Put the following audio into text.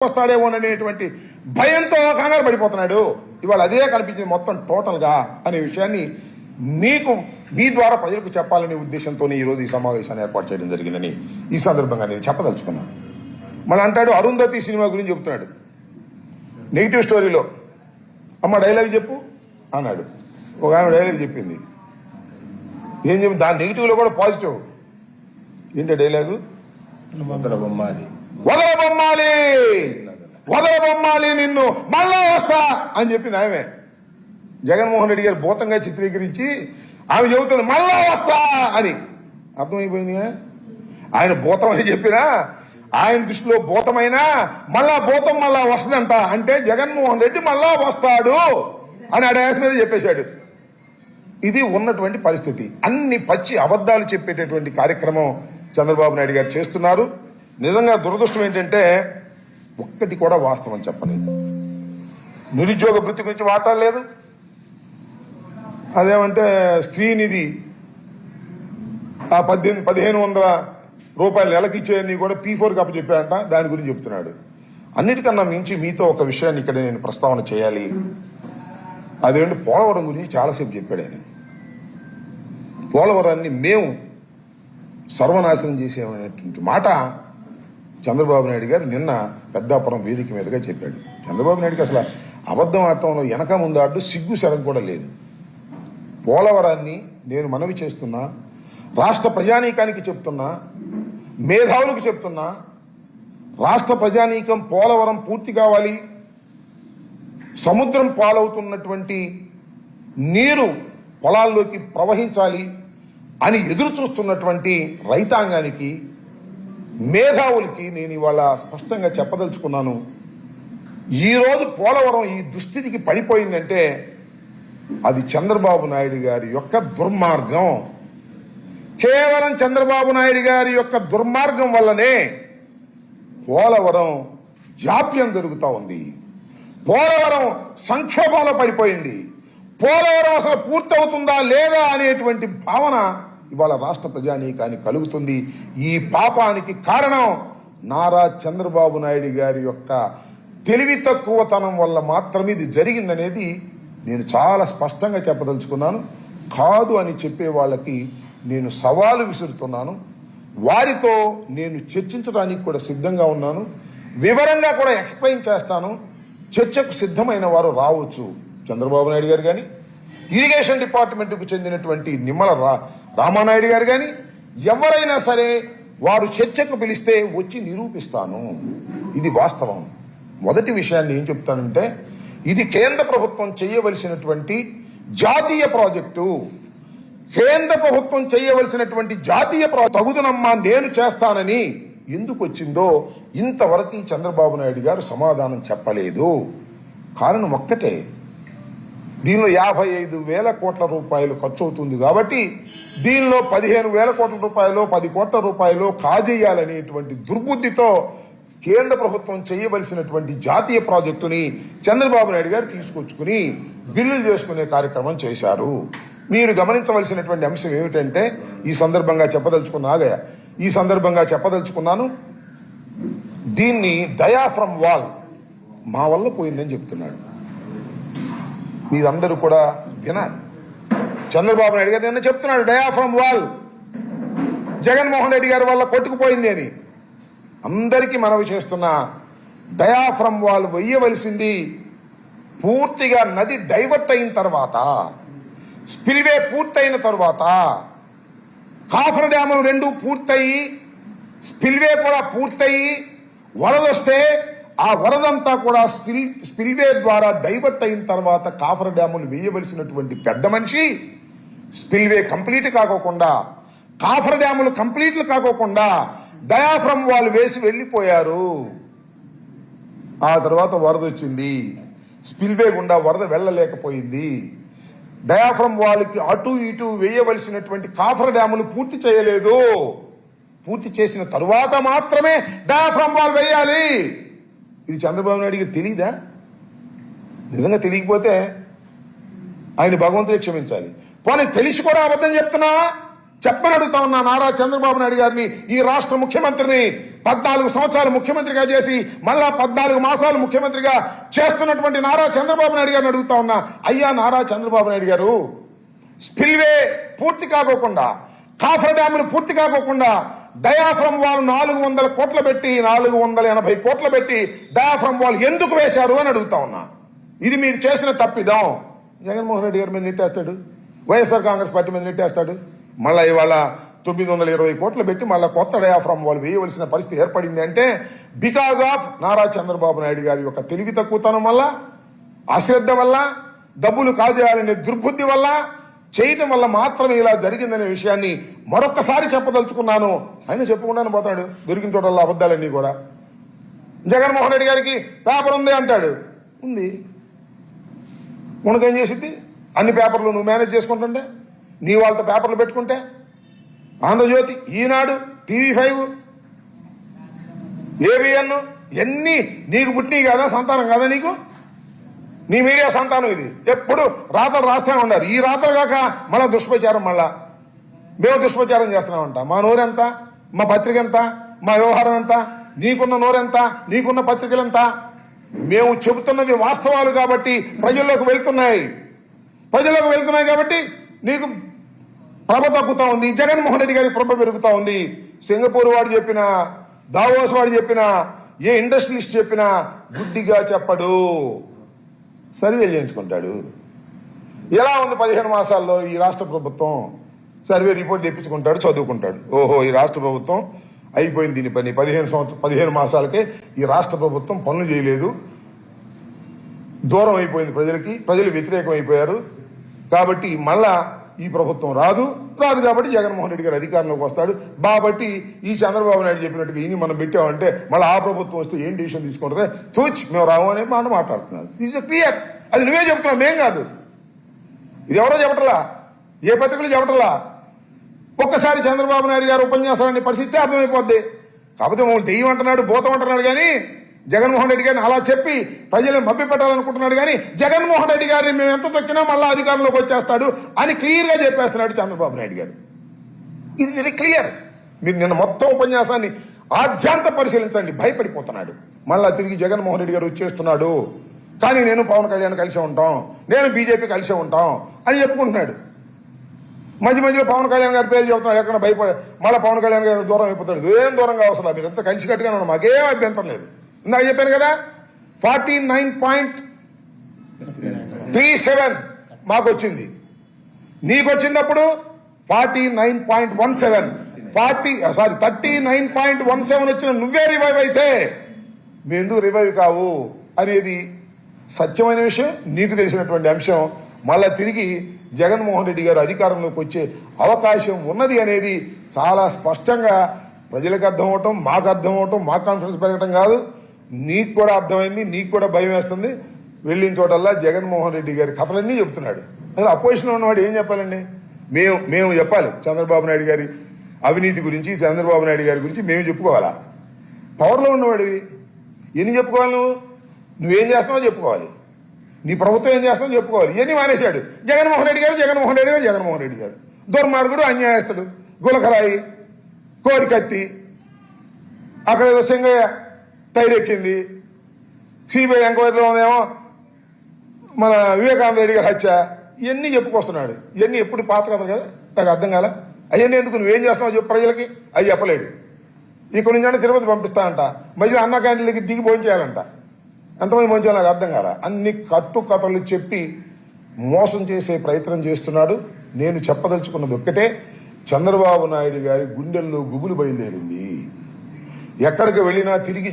వస్తాడేమోననేటువంటి భయంతో కంగారు పడిపోతున్నాడు. ఇవాళ అదే కనిపించింది మొత్తం టోటల్గా అనే విషయాన్ని మీకు మీ ద్వారా ప్రజలకు చెప్పాలనే ఉద్దేశంతోనే ఈరోజు ఈ సమావేశాన్ని ఏర్పాటు చేయడం జరిగిందని ఈ సందర్భంగా నేను చెప్పదలుచుకున్నాను. మళ్ళీ అంటాడు అరుంధతి సినిమా గురించి చెప్తున్నాడు. నెగిటివ్ స్టోరీలో అమ్మ డైలాగ్ చెప్పు అన్నాడు. ఒక ఆమె డైలాగ్ చెప్పింది. ఏం చెప్పి దాని నెగిటివ్లో కూడా పాజిటివ్ ఏంటో డైలాగు, వదలబొమ్మాలి వదలబొమ్మాలి నిన్ను మళ్ళా వస్తా అని చెప్పింది ఆమె. జగన్మోహన్ రెడ్డి గారు భూతంగా చిత్రీకరించి ఆమె చెబుతుంది మళ్ళా వస్తా అని. అర్థమైపోయింది. ఆయన భూతం అని చెప్పినా ఆయన దృష్టిలో భూతమైనా మళ్ళా భూతం మళ్ళా వస్తుందంట. అంటే జగన్మోహన్ రెడ్డి మళ్ళా వస్తాడు అని ఆ డయాస్ మీద చెప్పేశాడు. ఇది ఉన్నటువంటి పరిస్థితి. అన్ని పచ్చి అబద్దాలు చెప్పేటటువంటి కార్యక్రమం చంద్రబాబు నాయుడు గారు చేస్తున్నారు. నిజంగా దురదృష్టం ఏంటంటే ఒక్కటి కూడా వాస్తవం చెప్పలేదు. నిరుద్యోగ వృత్తి గురించి మాట్లాడలేదు. అదేమంటే స్త్రీనిధి ఆ 1500 రూపాయలు నెలకిచ్చేయని కూడా P4 అప్పచెప్పాడంట. దాని గురించి చెప్తున్నాడు. అన్నిటికన్నా మించి మీతో ఒక విషయాన్ని ఇక్కడ నేను ప్రస్తావన చేయాలి. అదేంటి పోలవరం గురించి చాలాసేపు చెప్పాడు ఆయన. పోలవరాన్ని మేము సర్వనాశనం చేసేటువంటి మాట చంద్రబాబు నాయుడు గారు నిన్న పెద్దాపురం వేదిక మీదుగా చెప్పాడు. చంద్రబాబు నాయుడుకి అసలు అబద్ధం ఆడటంలో వెనక ముందు ఆడు సిగ్గు శరం కూడా లేదు. పోలవరాన్ని నేను మనవి చేస్తున్నా, రాష్ట్ర ప్రజానీకానికి చెప్తున్నా, మేధావులకు చెప్తున్నా, రాష్ట్ర ప్రజానీకం పోలవరం పూర్తి కావాలి, సముద్రం పాలవుతున్నటువంటి నీరు పొలాల్లోకి ప్రవహించాలి అని ఎదురు చూస్తున్నటువంటి రైతాంగానికి, మేధావులకి నేను ఇవాళ స్పష్టంగా చెప్పదలుచుకున్నాను. ఈరోజు పోలవరం ఈ దుస్థితికి పడిపోయిందంటే అది చంద్రబాబు నాయుడు గారి యొక్క దుర్మార్గం. కేవలం చంద్రబాబు నాయుడు గారి యొక్క దుర్మార్గం వల్లనే పోలవరం జాప్యం జరుగుతూ ఉంది. పోలవరం సంక్షోభంలో పడిపోయింది. పోలవరం అసలు పూర్తవుతుందా లేదా అనేటువంటి భావన ఇవాళ రాష్ట్ర ప్రజానీకానికి కలుగుతుంది. ఈ పాపానికి కారణం నారా చంద్రబాబు నాయుడు గారి యొక్క తెలివి తక్కువతనం వల్ల మాత్రమే ఇది జరిగిందనేది నేను చాలా స్పష్టంగా చెప్పదలుచుకున్నాను. కాదు అని చెప్పే వాళ్ళకి నేను సవాలు విసురుతున్నాను. వారితో నేను చర్చించడానికి కూడా సిద్ధంగా ఉన్నాను. వివరంగా కూడా ఎక్స్ప్లెయిన్ చేస్తాను. చర్చకు సిద్ధమైన వారు రావచ్చు. చంద్రబాబు నాయుడు గారు కానీ, ఇరిగేషన్ డిపార్ట్మెంట్కు చెందినటువంటి నిమ్మల రామానాయుడు గారు కానీ, ఎవరైనా సరే వారు చర్చకు పిలిస్తే వచ్చి నిరూపిస్తాను. ఇది వాస్తవం. మొదటి విషయాన్ని ఏం చెప్తానంటే ఇది కేంద్ర ప్రభుత్వం చేయవలసినటువంటి జాతీయ ప్రాజెక్టు. కేంద్ర ప్రభుత్వం చేయవలసినటువంటి జాతీయ తగుదనమ్మా నేను చేస్తానని ఎందుకు వచ్చిందో ఇంతవరకు చంద్రబాబు నాయుడు గారు సమాధానం చెప్పలేదు. కారణం ఒక్కటే, దీనిలో 55,000 కోట్ల రూపాయలు ఖర్చు అవుతుంది కాబట్టి దీనిలో 15,000 కోట్ల రూపాయలు 10 కోట్ల రూపాయలు కాజేయాలనేటువంటి దుర్బుద్ధితో కేంద్ర ప్రభుత్వం చేయవలసినటువంటి జాతీయ ప్రాజెక్టుని చంద్రబాబు నాయుడు గారు తీసుకొచ్చుకుని బిల్లులు చేసుకునే కార్యక్రమం చేశారు. మీరు గమనించవలసినటువంటి అంశం ఏమిటంటే ఈ సందర్భంగా చెప్పదలుచుకున్నాను, దీన్ని డయాఫ్రమ్ వాల్ మా వల్ల పోయిందని చెప్తున్నాడు. మీరందరూ కూడా వినాలి. చంద్రబాబు నాయుడు గారు నిన్న చెప్తున్నాడు డయాఫ్రమ్ వాల్ జగన్మోహన్ రెడ్డి గారి వల్ల కొట్టుకుపోయింది అని. అందరికీ మనవి చేస్తున్నా, డయాఫ్రమ్ వాల్ వేయవలసింది పూర్తిగా నది డైవర్ట్ అయిన తర్వాత, స్పిల్వే పూర్తయిన తర్వాత, కాఫర్ డ్యాములు 2 పూర్తయి స్పిల్వే కూడా పూర్తయి వరదొస్తే ఆ వరదంతా కూడా స్పిల్వే ద్వారా డైవర్ట్ అయిన తర్వాత కాఫర్ డ్యాములు వేయవలసినటువంటి పెద్ద మనిషి స్పిల్వే కంప్లీట్ కాకోకుండా, కాఫర్ డ్యాములు కంప్లీట్లు కాకోకుండా డయాఫ్రమ్ వాల్ వేసి వెళ్లిపోయారు. ఆ తర్వాత వరద వచ్చింది. స్పిల్వే గుండా వరద వెళ్లలేకపోయింది. డయాఫ్రమ్ వాల్కి అటు ఇటు వేయవలసినటువంటి కాఫర్ డ్యాములు పూర్తి చేయలేదు. పూర్తి చేసిన తరువాత మాత్రమే డయాఫ్రమ్ వాల్ వేయాలి. ఇది చంద్రబాబు నాయుడు గారికి తెలీదా? నిజంగా తెలియకపోతే ఆయన భగవంతుడే క్షమించాలి. పోనీ తెలిసి కూడా అబద్ధం చెప్తున్నావా? చెప్పని అడుగుతా ఉన్నా నారా చంద్రబాబు నాయుడు గారిని, ఈ రాష్ట్ర ముఖ్యమంత్రిని 14 సంవత్సరాలు ముఖ్యమంత్రిగా చేసి మళ్ళా 14 మాసాలు ముఖ్యమంత్రిగా చేస్తున్నటువంటి నారా చంద్రబాబు నాయుడు గారిని అడుగుతా ఉన్నా, అయ్యా నారా చంద్రబాబు నాయుడు గారు, స్పిల్వే పూర్తి కాకోకుండా, కాఫర్ డ్యాములు పూర్తి కాకోకుండా డయాఫ్రమ్ వాల్ 400 కోట్లు పెట్టి 480 కోట్లు పెట్టి డయాఫ్రమ్ వాల్ ఎందుకు వేశారు అని అడుగుతా ఉన్నా. ఇది మీరు చేసిన తప్పిదం. జగన్మోహన్ రెడ్డి గారి మీద నెట్టేస్తాడు, వైఎస్ఆర్ కాంగ్రెస్ పార్టీ మీద నెట్టేస్తాడు. మళ్ళా ఇవాళ 920 కోట్లు పెట్టి మళ్ళీ కొత్త డయాఫ్రమ్ వాల్ వేయవలసిన పరిస్థితి ఏర్పడింది అంటే బికాజ్ ఆఫ్ నారా చంద్రబాబు నాయుడు గారి యొక్క తెలివి తక్కువతనం వల్ల, అశ్రద్ధ వల్ల, డబ్బులు కాజేయాలనే దుర్బుద్ధి వల్ల చేయటం వల్ల మాత్రమే ఇలా జరిగిందనే విషయాన్ని మరొక్కసారి చెప్పదలుచుకున్నాను. ఆయన చెప్పుకుంటాను పోతాడు, దొరికిన చోటల్లా అబద్దాలన్నీ కూడా. జగన్మోహన్ రెడ్డి గారికి పేపర్ ఉంది అంటాడు, ఉంది, మనకేం చేసిద్ది? అన్ని పేపర్లు నువ్వు మేనేజ్ చేసుకుంటుంటే, నీ వాళ్ళతో పేపర్లు పెట్టుకుంటే, ఆంధ్రజ్యోతి, ఈనాడు, TV5, ABN ఎన్ని నీకు పుట్టినవి కాదా? సంతానం కాదా నీకు? నీ మీడియా సంతానం ఇది. ఎప్పుడు రాతలు రాస్తూనే ఉన్నారు. ఈ రాతలు కాక మళ్ళా దుష్ప్రచారం, మళ్ళా మేము దుష్ప్రచారం చేస్తున్నామంట. మా నోరెంత, మా పత్రిక ఎంత, మా వ్యవహారం ఎంత, నీకున్న నోరెంత, నీకున్న పత్రికలు ఎంత? మేము చెబుతున్నవి వాస్తవాలు కాబట్టి ప్రజల్లోకి వెళ్తున్నాయి కాబట్టి నీకు ప్రభ తగ్గుతా ఉంది. జగన్మోహన్ రెడ్డి గారి ప్రభ పెరుగుతా ఉంది. సింగపూర్ వాడు చెప్పినా, దావోస్ వాడు చెప్పినా, ఏ ఇండస్ట్రియలిస్ట్ చెప్పినా గుడ్డిగా చెప్పడు, సర్వేలు చేయించుకుంటాడు. ఎలా ఉంది 15 మాసాల్లో ఈ రాష్ట్ర ప్రభుత్వం? సర్వే రిపోర్ట్ తెప్పించుకుంటాడు, చదువుకుంటాడు. ఓహో, ఈ రాష్ట్ర ప్రభుత్వం అయిపోయింది దీని పని. 15 మాసాలకే ఈ రాష్ట్ర ప్రభుత్వం పనులు చేయలేదు, దూరం అయిపోయింది ప్రజలకి, ప్రజలు వ్యతిరేకం అయిపోయారు. కాబట్టి మళ్ళా ఈ ప్రభుత్వం రాదు కాబట్టి జగన్మోహన్ రెడ్డి గారు అధికారంలోకి వస్తాడు. కాబట్టి ఈ చంద్రబాబు నాయుడు చెప్పినట్టుగా ఈయన మనం పెట్టామంటే మళ్ళీ ఆ ప్రభుత్వం వస్తే ఏం డిసిషన్ తీసుకుంటుందో తూచి మేము రావు అనే మాట మాట్లాడుతున్నారు. Is clear. అది నువ్వే చెప్తున్నావు, మేం కాదు. ఇది ఎవరో చెప్పటలా, ఏ పత్రికలు చెప్పటలా. ఒక్కసారి చంద్రబాబు నాయుడు గారు ఉపన్యాసాలనే పరిస్థితి అర్థమైపోద్ది. కాకపోతే మమ్మల్ని దెయ్యం అంటున్నాడు, భూతం అంటున్నాడు కానీ జగన్మోహన్ రెడ్డి గారిని అలా చెప్పి ప్రజలను మభ్యపెట్టాలనుకుంటున్నాడు కానీ జగన్మోహన్ రెడ్డి గారిని మేము ఎంత తొక్కినా మళ్ళీ అధికారంలోకి వచ్చేస్తాడు అని క్లియర్ గా చెప్పేస్తున్నాడు చంద్రబాబు నాయుడు గారు. ఇది వెరీ క్లియర్. మీరు నిన్న మొత్తం ఉపన్యాసాన్ని ఆద్యాంత పరిశీలించండి. భయపడిపోతున్నాడు. మళ్ళా తిరిగి జగన్మోహన్ రెడ్డి గారు వచ్చేస్తున్నాడు, కానీ నేను పవన్ కళ్యాణ్ కలిసే ఉంటాం, నేను బీజేపీ కలిసే ఉంటాం అని చెప్పుకుంటున్నాడు. మధ్యలో పవన్ కళ్యాణ్ గారి పేరు చెబుతున్నాడు. ఎక్కడ భయపడి మళ్ళీ పవన్ కళ్యాణ్ గారు దూరం అయిపోతాడు. ఏం దూరంగా అవసరం, మీరంతా కలిసి కట్టుగానే ఉన్నాం, మాకేం అభ్యంతరం లేదు. ఇందాక చెప్పాను కదా, 49.37 మాకు వచ్చింది, నీకు వచ్చినప్పుడు 49.17, 39.17 వచ్చిన నువ్వే రివైవ్ అయితే మేందుకు రివైవ్ కావు అనేది సత్యమైన విషయం, నీకు తెలిసినటువంటి అంశం. మళ్ళా తిరిగి జగన్మోహన్ రెడ్డి గారు అధికారంలోకి వచ్చే అవకాశం ఉన్నది అనేది చాలా స్పష్టంగా ప్రజలకు అర్థమవటం, మాకు అర్థమవటం, మాకు కాన్ఫిడెన్స్ పెరగటం కాదు, నీకు కూడా అర్థమైంది, నీకు కూడా భయం వేస్తుంది. వెళ్ళిన చోటల్లా జగన్మోహన్ రెడ్డి గారి కథలన్నీ చెప్తున్నాడు. అసలు అపోజిషన్ ఉన్నవాడు ఏం చెప్పాలండి? మేము చెప్పాలి చంద్రబాబు నాయుడు గారి అవినీతి గురించి, చంద్రబాబు నాయుడు గారి గురించి మేము చెప్పుకోవాలా? పవర్లో ఉన్నవాడివి ఎన్ని చెప్పుకోవాలి? నువ్వేం చేస్తున్నావో చెప్పుకోవాలి, నీ ప్రభుత్వం ఏం చేస్తున్నావు చెప్పుకోవాలి. ఇవన్నీ మానేశాడు జగన్మోహన్ రెడ్డి గారు. దుర్మార్గుడు, అన్యాయస్తుడు, గులకరాయి, కోడికత్తి, అక్కడ ఏదో సింగయ్య టైరెక్కింది, సిబిఐ ఎంక్వైరీలో ఉందేమో మన వివేకానంద రెడ్డి గారి హత్య, ఇవన్నీ చెప్పుకొస్తున్నాడు. ఇవన్నీ ఎప్పుడు పాత కథలు కదా, నాకు అర్థం కాల. అవన్నీ ఎందుకు, నువ్వేం చేస్తున్నావు చెప్పు ప్రజలకి, అవి చెప్పలేడు. ఇక్కడ నుంచి అంటే తిరుపతి పంపిస్తానంట, మధ్యలో అన్న క్యాంటీన్ దగ్గర దిగి భోంచేయాలంట. ఎంతమంది భోంచేయాలి నాకు అర్థం కాల. అన్ని కట్టు కథలు చెప్పి మోసం చేసే ప్రయత్నం చేస్తున్నాడు. నేను చెప్పదలుచుకున్నది ఒక్కటే, చంద్రబాబు నాయుడు గారి గుండెల్లో గుబులు బయలుదేరింది. ఎక్కడికి వెళ్ళినా తిరిగి